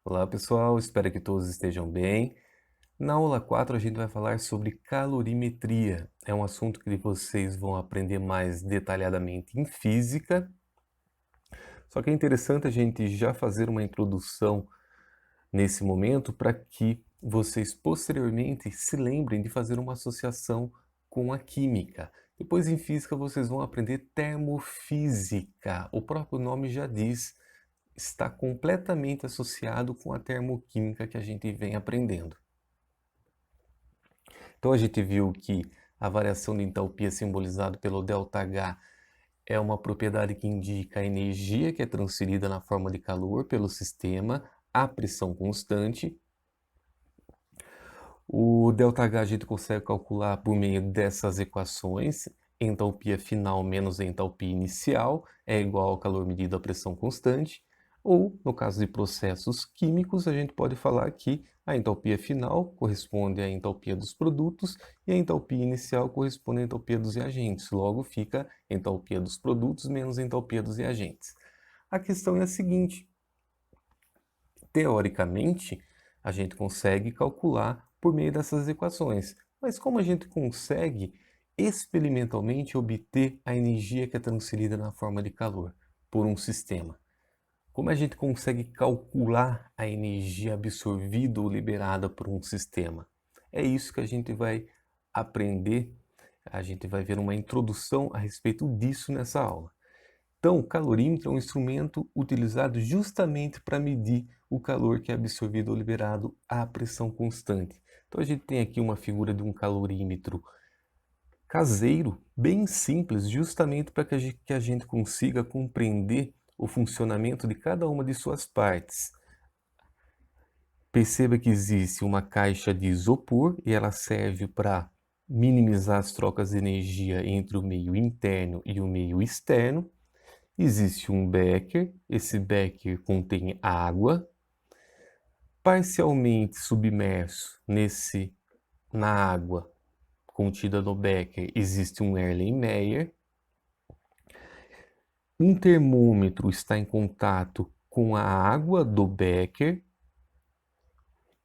Olá pessoal, espero que todos estejam bem. Na aula 4 a gente vai falar sobre calorimetria. É um assunto que vocês vão aprender mais detalhadamente em física. Só que é interessante a gente já fazer uma introdução nesse momento para que vocês posteriormente se lembrem de fazer uma associação com a química. Depois em física vocês vão aprender termofísica. O próprio nome já diz, está completamente associado com a termoquímica que a gente vem aprendendo. Então a gente viu que a variação de entalpia simbolizada pelo ΔH é uma propriedade que indica a energia que é transferida na forma de calor pelo sistema a pressão constante. O ΔH a gente consegue calcular por meio dessas equações. Entalpia final menos a entalpia inicial é igual ao calor medido à pressão constante. Ou, no caso de processos químicos, a gente pode falar que a entalpia final corresponde à entalpia dos produtos e a entalpia inicial corresponde à entalpia dos reagentes. Logo, fica entalpia dos produtos menos entalpia dos reagentes. A questão é a seguinte: teoricamente, a gente consegue calcular por meio dessas equações, mas como a gente consegue experimentalmente obter a energia que é transferida na forma de calor por um sistema? Como a gente consegue calcular a energia absorvida ou liberada por um sistema? É isso que a gente vai aprender, a gente vai ver uma introdução a respeito disso nessa aula. Então, o calorímetro é um instrumento utilizado justamente para medir o calor que é absorvido ou liberado à pressão constante. Então, a gente tem aqui uma figura de um calorímetro caseiro, bem simples, justamente para que a gente consiga compreender o funcionamento de cada uma de suas partes. Perceba que existe uma caixa de isopor e ela serve para minimizar as trocas de energia entre o meio interno e o meio externo. Existe um becker, esse becker contém água, parcialmente submerso na água contida no becker existe um Erlenmeyer. Um termômetro está em contato com a água do becker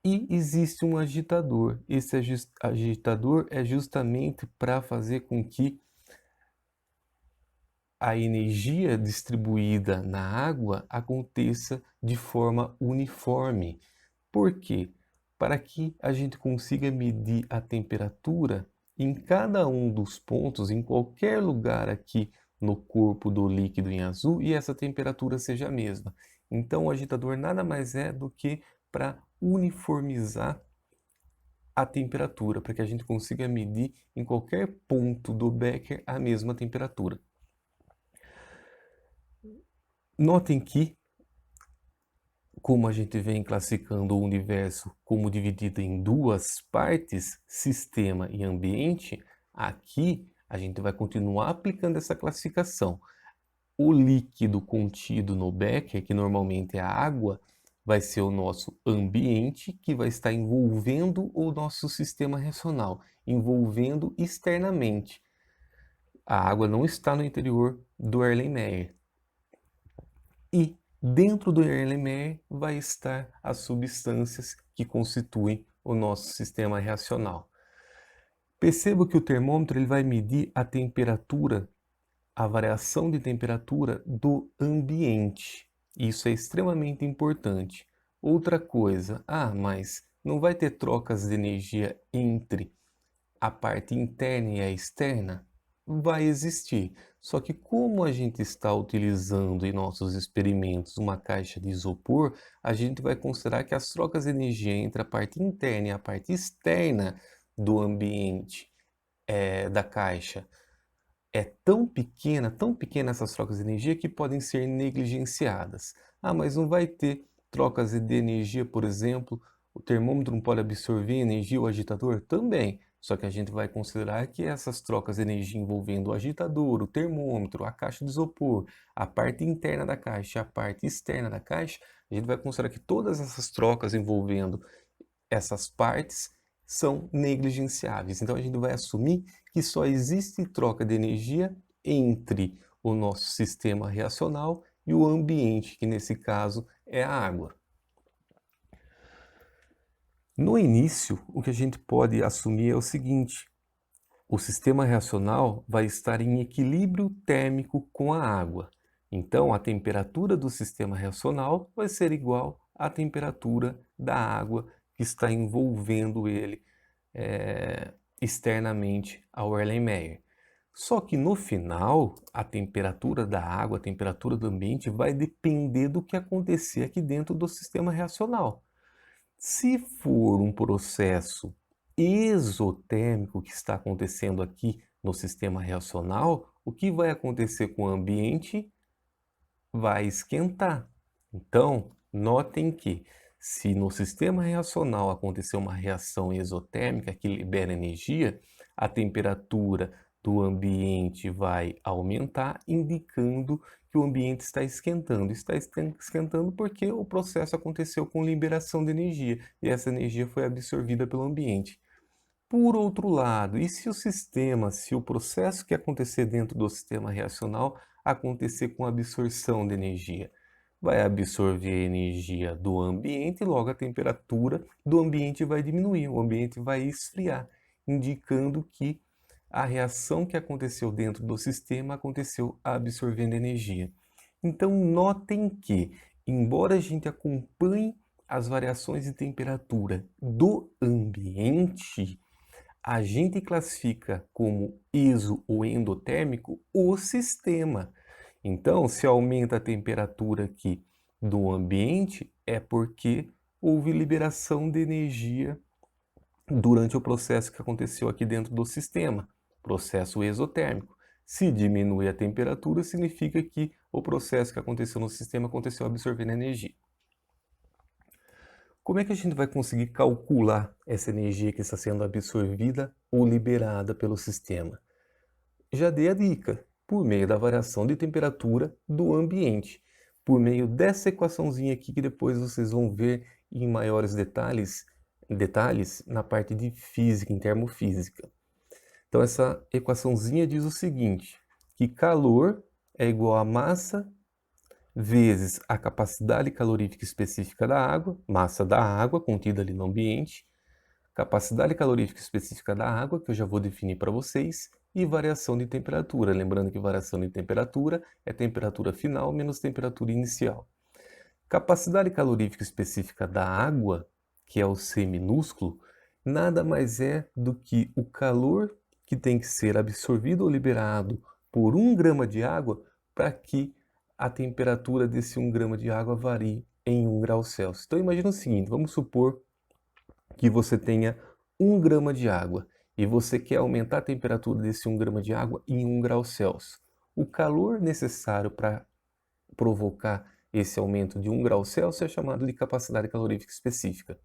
e existe um agitador. Esse agitador é justamente para fazer com que a energia distribuída na água aconteça de forma uniforme. Por quê? Para que a gente consiga medir a temperatura em cada um dos pontos, em qualquer lugar aqui no corpo do líquido em azul, e essa temperatura seja a mesma. Então, o agitador nada mais é do que para uniformizar a temperatura, para que a gente consiga medir em qualquer ponto do becker a mesma temperatura. Notem que, como a gente vem classificando o universo como dividido em duas partes, sistema e ambiente, aqui a gente vai continuar aplicando essa classificação. O líquido contido no becker, que normalmente é a água, vai ser o nosso ambiente, que vai estar envolvendo o nosso sistema reacional, envolvendo externamente. A água não está no interior do Erlenmeyer. E dentro do Erlenmeyer vai estar as substâncias que constituem o nosso sistema reacional. Perceba que o termômetro ele vai medir a temperatura, a variação de temperatura do ambiente. Isso é extremamente importante. Outra coisa, mas não vai ter trocas de energia entre a parte interna e a externa? Vai existir. Só que como a gente está utilizando em nossos experimentos uma caixa de isopor, a gente vai considerar que as trocas de energia entre a parte interna e a parte externa do ambiente da caixa é tão pequena essas trocas de energia que podem ser negligenciadas. Mas não vai ter trocas de energia, por exemplo, o termômetro não pode absorver energia, o agitador também. Só que a gente vai considerar que essas trocas de energia envolvendo o agitador, o termômetro, a caixa de isopor, a parte interna da caixa, a parte externa da caixa, a gente vai considerar que todas essas trocas envolvendo essas partes são negligenciáveis. Então a gente vai assumir que só existe troca de energia entre o nosso sistema reacional e o ambiente, que nesse caso é a água. No início, o que a gente pode assumir é o seguinte: o sistema reacional vai estar em equilíbrio térmico com a água. Então, a temperatura do sistema reacional vai ser igual à temperatura da água que está envolvendo ele externamente ao Erlenmeyer. Só que no final, a temperatura da água, a temperatura do ambiente vai depender do que acontecer aqui dentro do sistema reacional. Se for um processo exotérmico que está acontecendo aqui no sistema reacional, o que vai acontecer com o ambiente? Vai esquentar. Então, notem que se no sistema reacional acontecer uma reação exotérmica que libera energia, a temperatura do ambiente vai aumentar, indicando que o ambiente está esquentando. Está esquentando porque o processo aconteceu com liberação de energia e essa energia foi absorvida pelo ambiente. Por outro lado, e se o processo que acontecer dentro do sistema reacional acontecer com absorção de energia? Vai absorver energia do ambiente e logo a temperatura do ambiente vai diminuir, o ambiente vai esfriar, indicando que a reação que aconteceu dentro do sistema aconteceu absorvendo energia. Então, notem que, embora a gente acompanhe as variações de temperatura do ambiente, a gente classifica como exo ou endotérmico o sistema. Então, se aumenta a temperatura aqui do ambiente, é porque houve liberação de energia durante o processo que aconteceu aqui dentro do sistema, processo exotérmico. Se diminui a temperatura, significa que o processo que aconteceu no sistema aconteceu absorvendo energia. Como é que a gente vai conseguir calcular essa energia que está sendo absorvida ou liberada pelo sistema? Já dei a dica, por meio da variação de temperatura do ambiente, por meio dessa equaçãozinha aqui que depois vocês vão ver em maiores detalhes na parte de física, em termofísica. Então essa equaçãozinha diz o seguinte, que calor é igual a massa vezes a capacidade calorífica específica da água, massa da água contida ali no ambiente, capacidade calorífica específica da água, que eu já vou definir para vocês, e variação de temperatura. Lembrando que variação de temperatura é temperatura final menos temperatura inicial. Capacidade calorífica específica da água, que é o C minúsculo, nada mais é do que o calor que tem que ser absorvido ou liberado por 1 grama de água para que a temperatura desse 1 grama de água varie em 1 grau Celsius. Então imagina o seguinte, vamos supor que você tenha 1 grama de água e você quer aumentar a temperatura desse 1 grama de água em 1 grau Celsius. O calor necessário para provocar esse aumento de 1 grau Celsius é chamado de capacidade calorífica específica.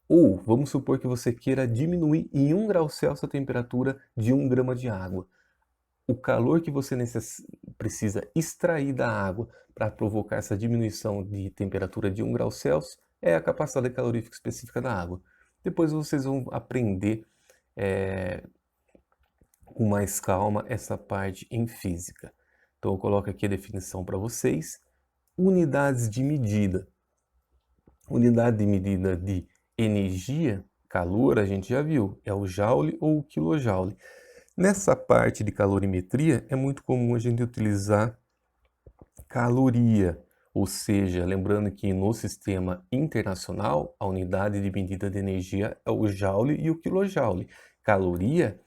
Ou vamos supor que você queira diminuir em 1 grau Celsius a temperatura de 1 grama de água. O calor que você precisa extrair da água para provocar essa diminuição de temperatura de 1 grau Celsius é a capacidade calorífica específica da água. Depois vocês vão aprender com mais calma essa parte em física. Então eu coloco aqui a definição para vocês. Unidades de medida. Unidade de medida de energia, calor, a gente já viu, é o joule ou o quilojoule. Nessa parte de calorimetria, é muito comum a gente utilizar caloria, ou seja, lembrando que no sistema internacional, a unidade de medida de energia é o joule e o quilojoule. Caloria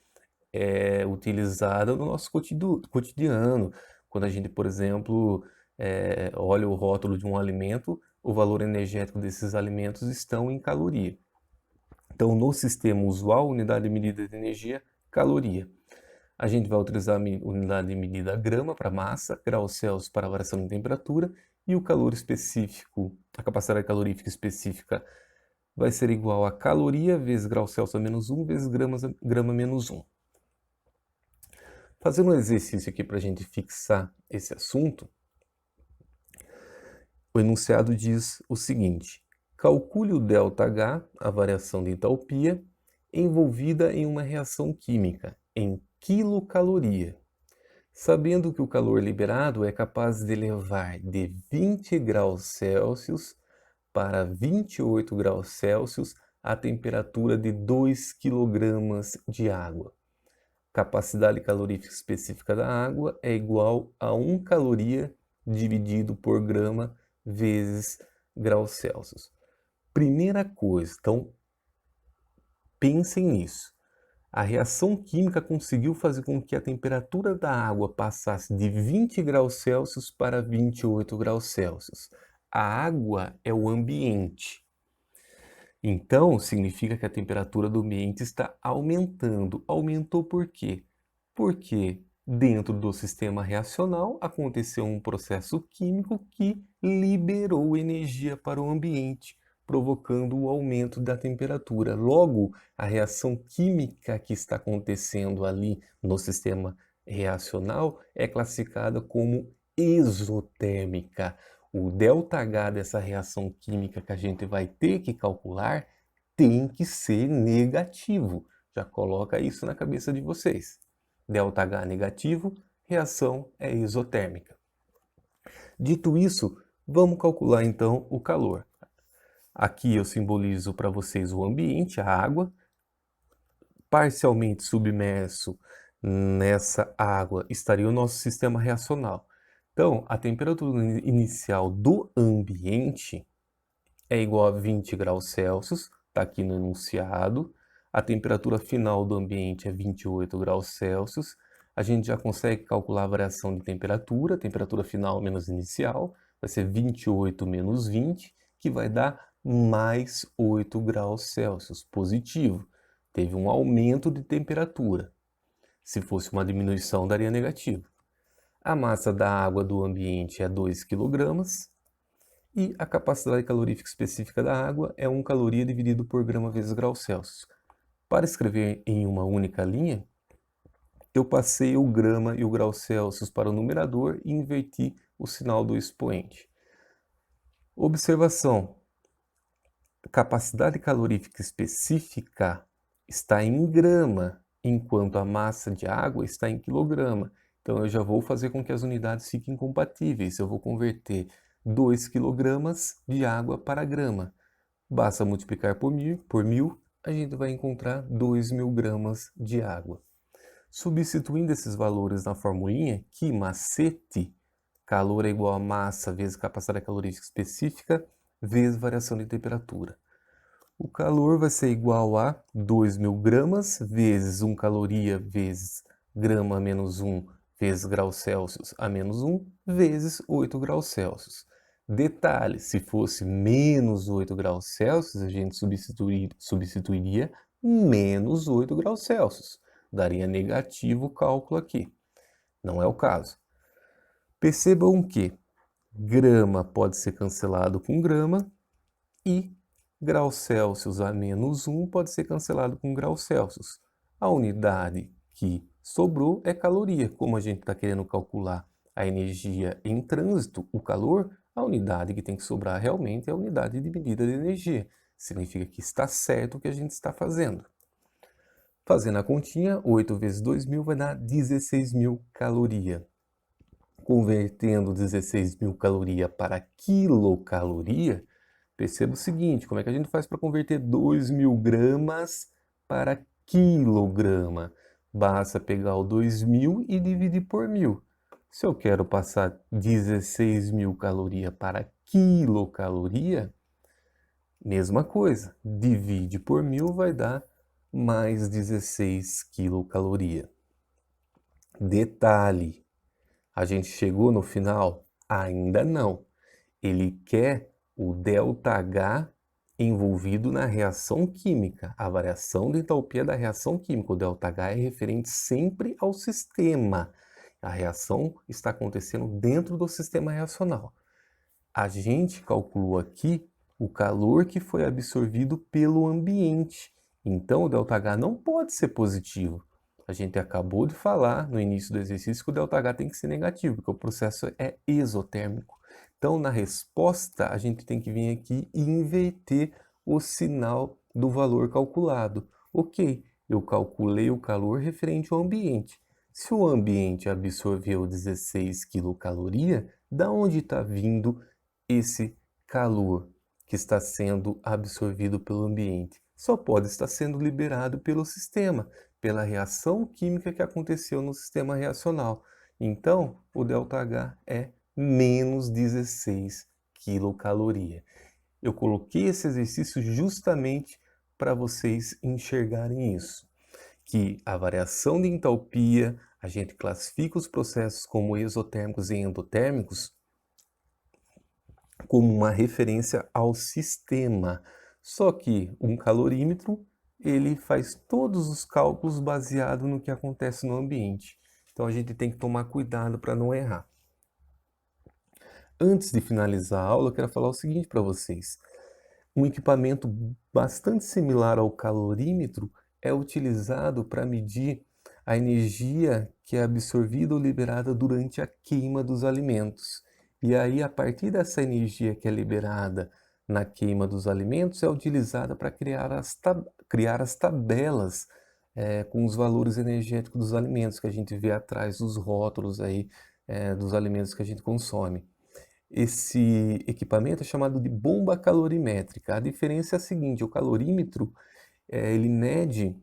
é utilizada no nosso cotidiano, quando a gente, por exemplo, olha o rótulo de um alimento, o valor energético desses alimentos estão em caloria. Então, no sistema usual, unidade de medida de energia, caloria. A gente vai utilizar a unidade de medida grama para massa, graus Celsius para variação de temperatura e o calor específico, a capacidade calorífica específica vai ser igual a caloria vezes grau Celsius a menos 1 vezes grama menos 1. Fazendo um exercício aqui para a gente fixar esse assunto, o enunciado diz o seguinte: calcule o ΔH, a variação de entalpia, envolvida em uma reação química, em quilocaloria, sabendo que o calor liberado é capaz de elevar de 20 graus Celsius para 28 graus Celsius a temperatura de 2 kg de água. Capacidade calorífica específica da água é igual a 1 caloria dividido por grama vezes graus Celsius. Primeira coisa, então pensem nisso. A reação química conseguiu fazer com que a temperatura da água passasse de 20 graus Celsius para 28 graus Celsius. A água é o ambiente. Então, significa que a temperatura do ambiente está aumentando. Aumentou por quê? Porque dentro do sistema reacional aconteceu um processo químico que liberou energia para o ambiente, provocando o aumento da temperatura. Logo, a reação química que está acontecendo ali no sistema reacional é classificada como exotérmica. O ΔH dessa reação química que a gente vai ter que calcular tem que ser negativo. Já coloca isso na cabeça de vocês. ΔH negativo, reação é exotérmica. Dito isso, vamos calcular então o calor. Aqui eu simbolizo para vocês o ambiente, a água. Parcialmente submerso nessa água estaria o nosso sistema reacional. Então, a temperatura inicial do ambiente é igual a 20 graus Celsius, está aqui no enunciado. A temperatura final do ambiente é 28 graus Celsius. A gente já consegue calcular a variação de temperatura, temperatura final menos inicial, vai ser 28 menos 20, que vai dar mais 8 graus Celsius, positivo. Teve um aumento de temperatura. Se fosse uma diminuição, daria negativo. A massa da água do ambiente é 2 kg e a capacidade calorífica específica da água é 1 caloria dividido por grama vezes graus Celsius. Para escrever em uma única linha, eu passei o grama e o grau Celsius para o numerador e inverti o sinal do expoente. Observação: capacidade calorífica específica está em grama, enquanto a massa de água está em quilograma. Então eu já vou fazer com que as unidades fiquem compatíveis. Eu vou converter 2 kg de água para grama. Basta multiplicar por mil, a gente vai encontrar 2.000 gramas de água. Substituindo esses valores na formulinha, que macete, calor é igual a massa vezes capacidade calorífica específica vezes variação de temperatura. O calor vai ser igual a 2.000 gramas vezes 1 caloria vezes grama menos 1 vezes graus Celsius a menos 1 vezes 8 graus Celsius. Detalhe, se fosse menos 8 graus Celsius, a gente substituiria menos 8 graus Celsius. Daria negativo o cálculo aqui. Não é o caso. Percebam que grama pode ser cancelado com grama e graus Celsius a menos 1 pode ser cancelado com graus Celsius. A unidade que sobrou é caloria. Como a gente está querendo calcular a energia em trânsito, o calor, a unidade que tem que sobrar realmente é a unidade de medida de energia. Significa que está certo o que a gente está fazendo. Fazendo a continha, 8 vezes 2.000 vai dar 16.000 caloria. Convertendo 16.000 caloria para quilocaloria, perceba o seguinte: como é que a gente faz para converter 2.000 gramas para quilograma? Basta pegar o 2.000 e dividir por 1.000. Se eu quero passar 16.000 caloria para quilocaloria, mesma coisa, divide por 1.000 vai dar mais 16 quilocaloria. Detalhe, a gente chegou no final? Ainda não. Ele quer o ΔH envolvido na reação química, a variação de entalpia da reação química. O ΔH é referente sempre ao sistema. A reação está acontecendo dentro do sistema reacional. A gente calculou aqui o calor que foi absorvido pelo ambiente. Então, o ΔH não pode ser positivo. A gente acabou de falar no início do exercício que o ΔH tem que ser negativo, porque o processo é exotérmico. Então, na resposta, a gente tem que vir aqui e inverter o sinal do valor calculado. Ok, eu calculei o calor referente ao ambiente. Se o ambiente absorveu 16 quilocaloria, da onde está vindo esse calor que está sendo absorvido pelo ambiente? só pode estar sendo liberado pelo sistema, pela reação química que aconteceu no sistema reacional. Então, o ΔH é menos 16 quilocaloria. Eu coloquei esse exercício justamente para vocês enxergarem isso, que a variação de entalpia, a gente classifica os processos como exotérmicos e endotérmicos como uma referência ao sistema. Só que um calorímetro, ele faz todos os cálculos baseado no que acontece no ambiente. Então a gente tem que tomar cuidado para não errar. Antes de finalizar a aula, eu quero falar o seguinte para vocês. Um equipamento bastante similar ao calorímetro é utilizado para medir a energia que é absorvida ou liberada durante a queima dos alimentos. E aí, a partir dessa energia que é liberada na queima dos alimentos, é utilizada para criar as tabelas com os valores energéticos dos alimentos que a gente vê atrás dos rótulos aí, dos alimentos que a gente consome. Esse equipamento é chamado de bomba calorimétrica. A diferença é a seguinte: o calorímetro ele mede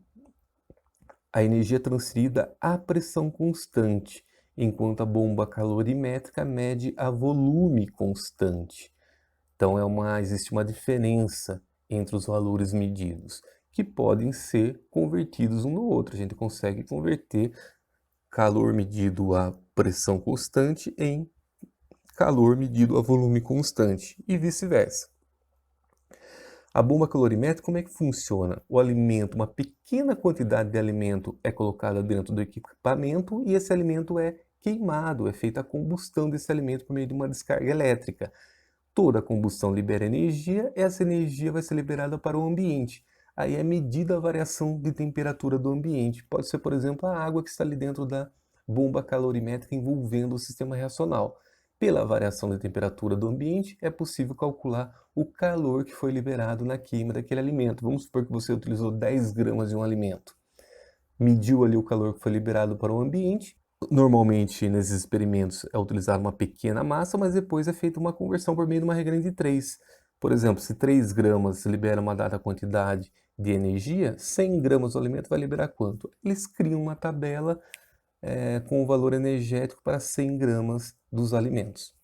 a energia transferida à pressão constante, enquanto a bomba calorimétrica mede a volume constante. Então existe uma diferença entre os valores medidos, que podem ser convertidos um no outro. A gente consegue converter calor medido a pressão constante em calor medido a volume constante e vice-versa. A bomba calorimétrica, como é que funciona? O alimento, uma pequena quantidade de alimento é colocada dentro do equipamento e esse alimento é queimado, é feita a combustão desse alimento por meio de uma descarga elétrica. Toda a combustão libera energia, essa energia vai ser liberada para o ambiente. Aí é medida a variação de temperatura do ambiente. Pode ser, por exemplo, a água que está ali dentro da bomba calorimétrica envolvendo o sistema reacional. Pela variação de temperatura do ambiente, é possível calcular o calor que foi liberado na queima daquele alimento. Vamos supor que você utilizou 10 gramas de um alimento. Mediu ali o calor que foi liberado para o ambiente. Normalmente, nesses experimentos, é utilizada uma pequena massa, mas depois é feita uma conversão por meio de uma regra de 3. Por exemplo, se 3 gramas libera uma dada quantidade de energia, 100 gramas do alimento vai liberar quanto? Eles criam uma tabela com o valor energético para 100 gramas dos alimentos.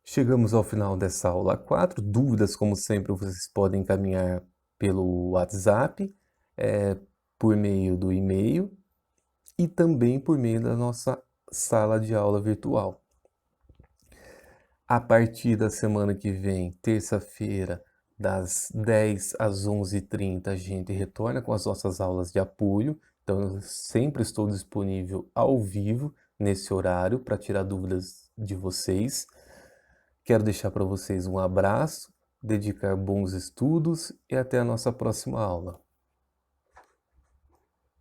Chegamos ao final dessa aula 4. Dúvidas, como sempre, vocês podem encaminhar pelo WhatsApp, por meio do e-mail e também por meio da nossa sala de aula virtual. A partir da semana que vem, terça-feira, das 10 às 11h30, a gente retorna com as nossas aulas de apoio. Então, eu sempre estou disponível ao vivo nesse horário para tirar dúvidas de vocês. Quero deixar para vocês um abraço, dedicar bons estudos e até a nossa próxima aula.